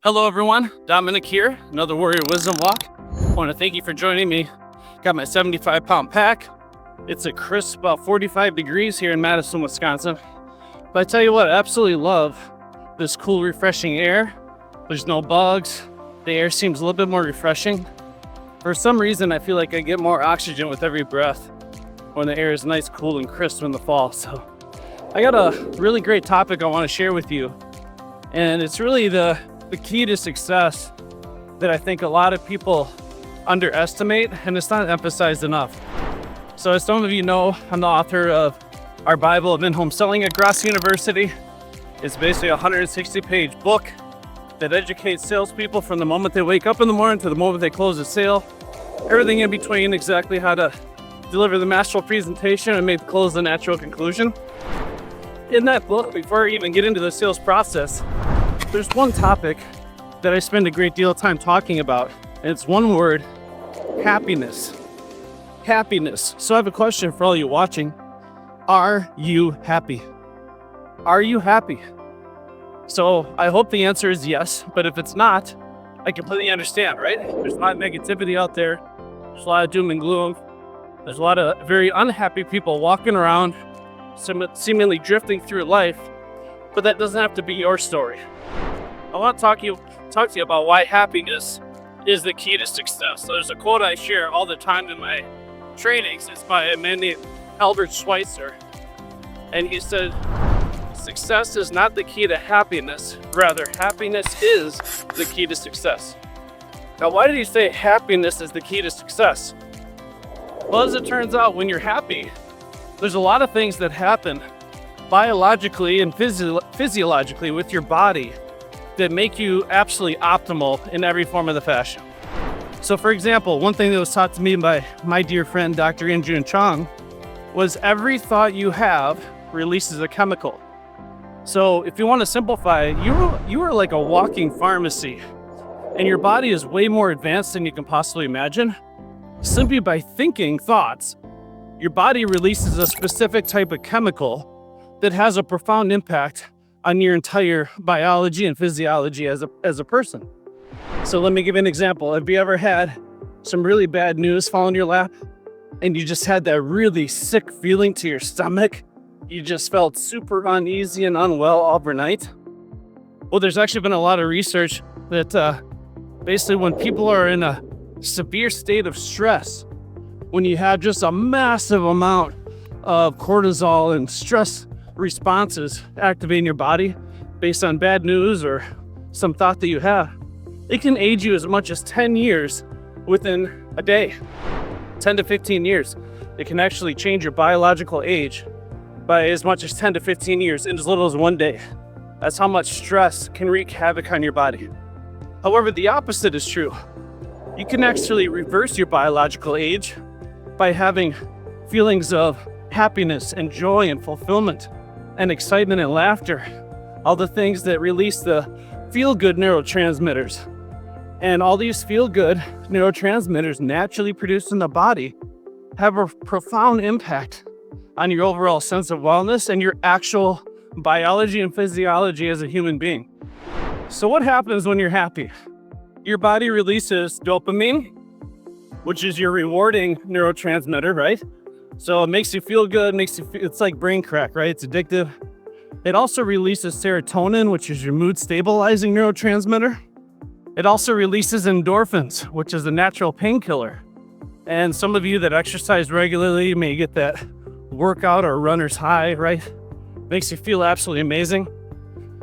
Hello everyone, Dominic here, another Warrior Wisdom Walk. I want to thank you for joining me. Got my 75-pound pack. It's a crisp about 45 degrees here in Madison, Wisconsin. But I tell you what, I absolutely love this cool, refreshing air. There's no bugs. The air seems a little bit more refreshing. For some reason, I feel like I get more oxygen with every breath when the air is nice, cool, and crisp in the fall. So I got a really great topic I want to share with you. And it's really the key to success that I think a lot of people underestimate, and it's not emphasized enough. So as some of you know, I'm the author of our Bible of In-Home Selling at Grosso University. It's basically a 160-page book that educates salespeople from the moment they wake up in the morning to the moment they close a sale. Everything in between, exactly how to deliver the masterful presentation and make the close the natural conclusion. In that book, before I even get into the sales process, there's one topic that I spend a great deal of time talking about, and it's one word: happiness. Happiness. So I have a question for all you watching. Are you happy? Are you happy? So I hope the answer is yes, but if it's not, I completely understand, right? There's a lot of negativity out there. There's a lot of doom and gloom. There's a lot of very unhappy people walking around, seemingly drifting through life, but that doesn't have to be your story. I want to talk to you about why happiness is the key to success. So there's a quote I share all the time in my trainings. It's by a man named Albert Schweitzer. And he said, success is not the key to happiness. Rather, happiness is the key to success. Now, why did he say happiness is the key to success? Well, as it turns out, when you're happy, there's a lot of things that happen biologically and physiologically with your body that make you absolutely optimal in every form of the fashion. So for example, one thing that was taught to me by my dear friend, Dr. Injun Chong, was every thought you have releases a chemical. So if you want to simplify, you are like a walking pharmacy, and your body is way more advanced than you can possibly imagine. Simply by thinking thoughts, your body releases a specific type of chemical that has a profound impact on your entire biology and physiology as a person. So let me give you an example. Have you ever had some really bad news fall in your lap and you just had that really sick feeling to your stomach? You just felt super uneasy and unwell overnight? Well, there's actually been a lot of research that basically when people are in a severe state of stress, when you have just a massive amount of cortisol and stress responses activating your body based on bad news or some thought that you have, it can age you as much as 10 years within a day. 10 to 15 years. It can actually change your biological age by as much as 10 to 15 years in as little as one day. That's how much stress can wreak havoc on your body. However, the opposite is true. You can actually reverse your biological age by having feelings of happiness and joy and fulfillment and excitement and laughter, all the things that release the feel-good neurotransmitters. And all these feel-good neurotransmitters naturally produced in the body have a profound impact on your overall sense of wellness and your actual biology and physiology as a human being. So what happens when you're happy? Your body releases dopamine, which is your rewarding neurotransmitter, right? So it makes you feel good, it's like brain crack, right? It's addictive. It also releases serotonin, which is your mood stabilizing neurotransmitter. It also releases endorphins, which is a natural painkiller. And some of you that exercise regularly may get that workout or runner's high, right? Makes you feel absolutely amazing.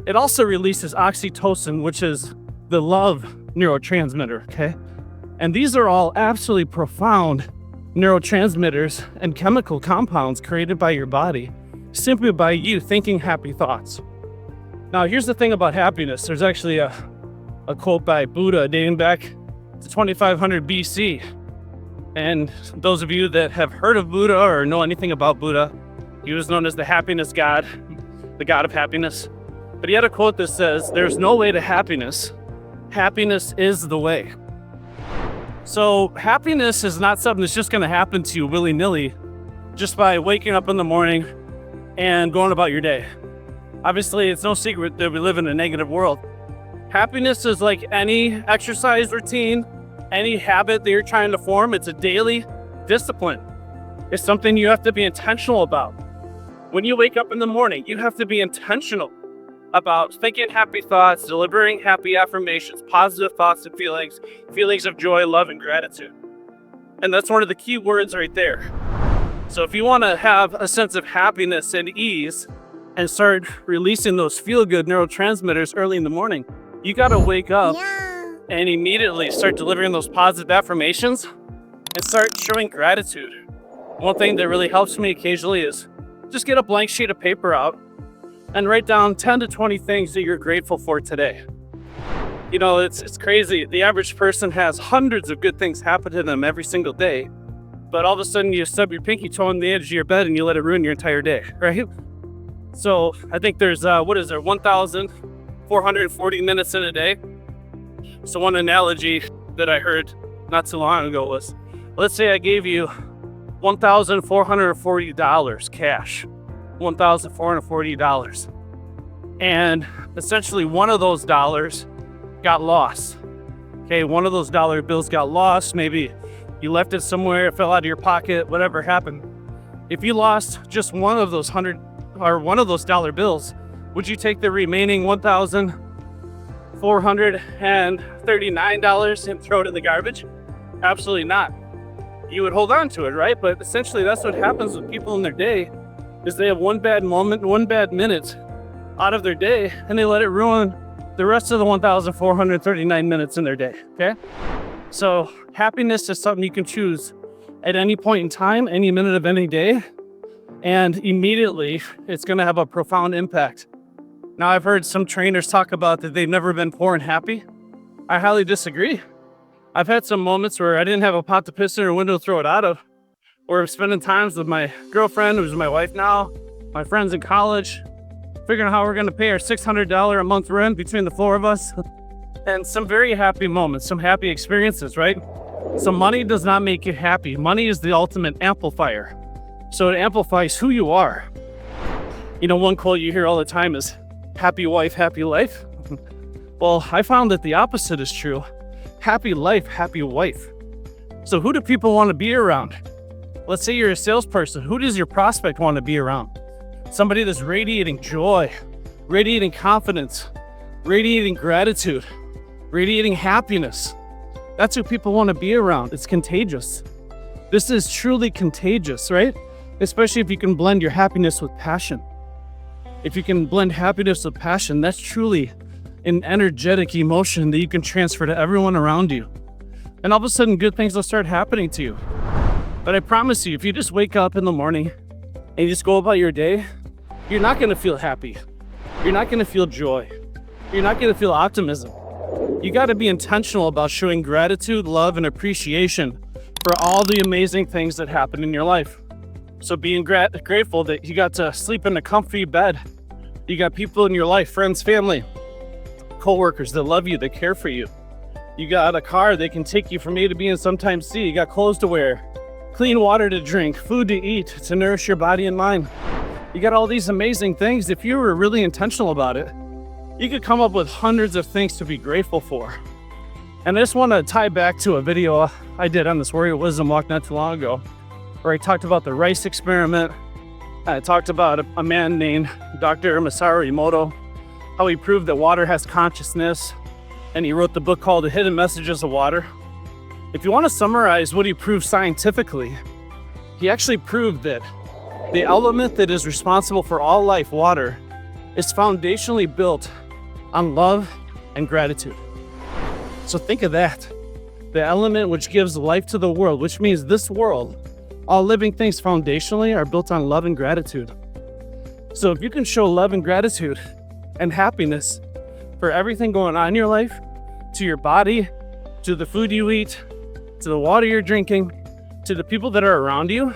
It also releases oxytocin, which is the love neurotransmitter, okay? And these are all absolutely profound neurotransmitters and chemical compounds created by your body simply by you thinking happy thoughts. Now, here's the thing about happiness. There's actually a quote by Buddha dating back to 2500 BC. And those of you that have heard of Buddha or know anything about Buddha, he was known as the happiness god, the god of happiness. But he had a quote that says, "There's no way to happiness. Happiness is the way." So happiness is not something that's just going to happen to you willy-nilly just by waking up in the morning and going about your day. Obviously, it's no secret that we live in a negative world. Happiness is like any exercise routine, any habit that you're trying to form. It's a daily discipline. It's something you have to be intentional about. When you wake up in the morning, you have to be intentional about thinking happy thoughts, delivering happy affirmations, positive thoughts and feelings of joy, love, and gratitude. And that's one of the key words right there. So if you want to have a sense of happiness and ease and start releasing those feel-good neurotransmitters early in the morning, you got to wake up and immediately start delivering those positive affirmations and start showing gratitude. One thing that really helps me occasionally is just get a blank sheet of paper out and write down 10 to 20 things that you're grateful for today. You know, it's crazy. The average person has hundreds of good things happen to them every single day, but all of a sudden you stub your pinky toe on the edge of your bed and you let it ruin your entire day, right? So I think there's, 1,440 minutes in a day. So one analogy that I heard not too long ago was, let's say I gave you $1,440 cash, $1,440. And essentially one of those dollars got lost. Okay, one of those dollar bills got lost. Maybe you left it somewhere, it fell out of your pocket, whatever happened. If you lost just one of those dollar bills, would you take the remaining $1,439 and throw it in the garbage? Absolutely not. You would hold on to it, right? But essentially that's what happens with people in their day, is they have one bad moment, one bad minute out of their day, and they let it ruin the rest of the 1,439 minutes in their day, okay? So happiness is something you can choose at any point in time, any minute of any day, and immediately it's gonna have a profound impact. Now, I've heard some trainers talk about that they've never been poor and happy. I highly disagree. I've had some moments where I didn't have a pot to piss in or a window to throw it out of, or I'm spending times with my girlfriend, who's my wife now, my friends in college, figuring out how we're gonna pay our $600 a month rent between the four of us, and some very happy moments, some happy experiences, right? So money does not make you happy. Money is the ultimate amplifier. So it amplifies who you are. You know, one quote you hear all the time is, happy wife, happy life. Well, I found that the opposite is true. Happy life, happy wife. So who do people want to be around? Let's say you're a salesperson. Who does your prospect want to be around? Somebody that's radiating joy, radiating confidence, radiating gratitude, radiating happiness. That's who people want to be around. It's contagious. This is truly contagious, right? Especially if you can blend your happiness with passion. If you can blend happiness with passion, that's truly an energetic emotion that you can transfer to everyone around you. And all of a sudden, good things will start happening to you. But I promise you, if you just wake up in the morning and you just go about your day, you're not going to feel happy. You're not going to feel joy. You're not going to feel optimism. You got to be intentional about showing gratitude, love, and appreciation for all the amazing things that happen in your life. So being grateful that you got to sleep in a comfy bed. You got people in your life, friends, family, coworkers that love you, that care for you. You got a car that can take you from A to B and sometimes C. You got clothes to wear, clean water to drink, food to eat to nourish your body and mind. You got all these amazing things. If you were really intentional about it, you could come up with hundreds of things to be grateful for. And I just want to tie back to a video I did on this Warrior Wisdom Walk not too long ago, where I talked about the rice experiment. I talked about a man named Dr. Masaru Emoto, how he proved that water has consciousness, and he wrote the book called The Hidden Messages of Water. If you want to summarize what he proved scientifically, he actually proved that the element that is responsible for all life, water, is foundationally built on love and gratitude. So think of that. The element which gives life to the world, which means this world, all living things foundationally are built on love and gratitude. So if you can show love and gratitude and happiness for everything going on in your life, to your body, to the food you eat, to the water you're drinking, to the people that are around you,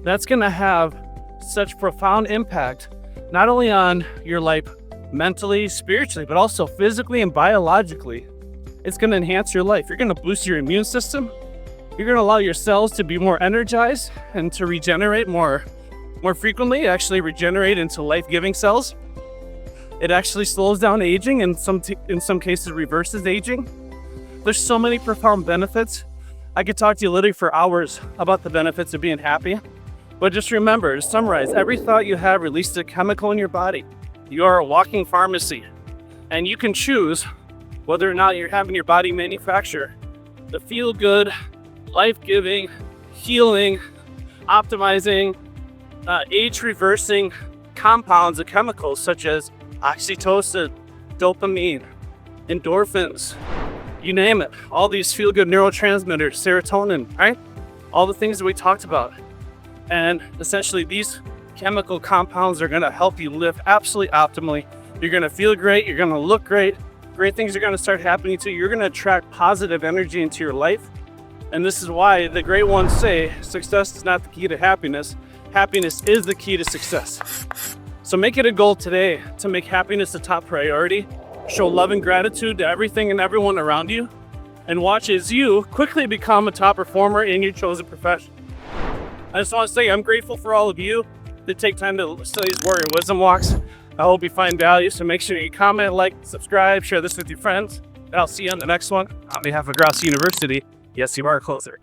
that's gonna have such profound impact, not only on your life mentally, spiritually, but also physically and biologically. It's gonna enhance your life. You're gonna boost your immune system. You're gonna allow your cells to be more energized and to regenerate more frequently, actually regenerate into life-giving cells. It actually slows down aging and in some cases reverses aging. There's so many profound benefits. I could talk to you literally for hours about the benefits of being happy. But just remember, to summarize, every thought you have releases a chemical in your body. You are a walking pharmacy, and you can choose whether or not you're having your body manufacture the feel-good, life-giving, healing, optimizing, age-reversing compounds of chemicals such as oxytocin, dopamine, endorphins, you name it. All these feel-good neurotransmitters, serotonin, right? All the things that we talked about. And essentially these chemical compounds are gonna help you live absolutely optimally. You're gonna feel great, you're gonna look great, great things are gonna start happening to you. You're gonna attract positive energy into your life. And this is why the great ones say, success is not the key to happiness. Happiness is the key to success. So make it a goal today to make happiness a top priority. Show love and gratitude to everything and everyone around you. And watch as you quickly become a top performer in your chosen profession. I just want to say I'm grateful for all of you that take time to study these Warrior Wisdom Walks. I hope you find value, so make sure you comment, like, subscribe, share this with your friends, and I'll see you on the next one. On behalf of Grosso University, yes, you are closer.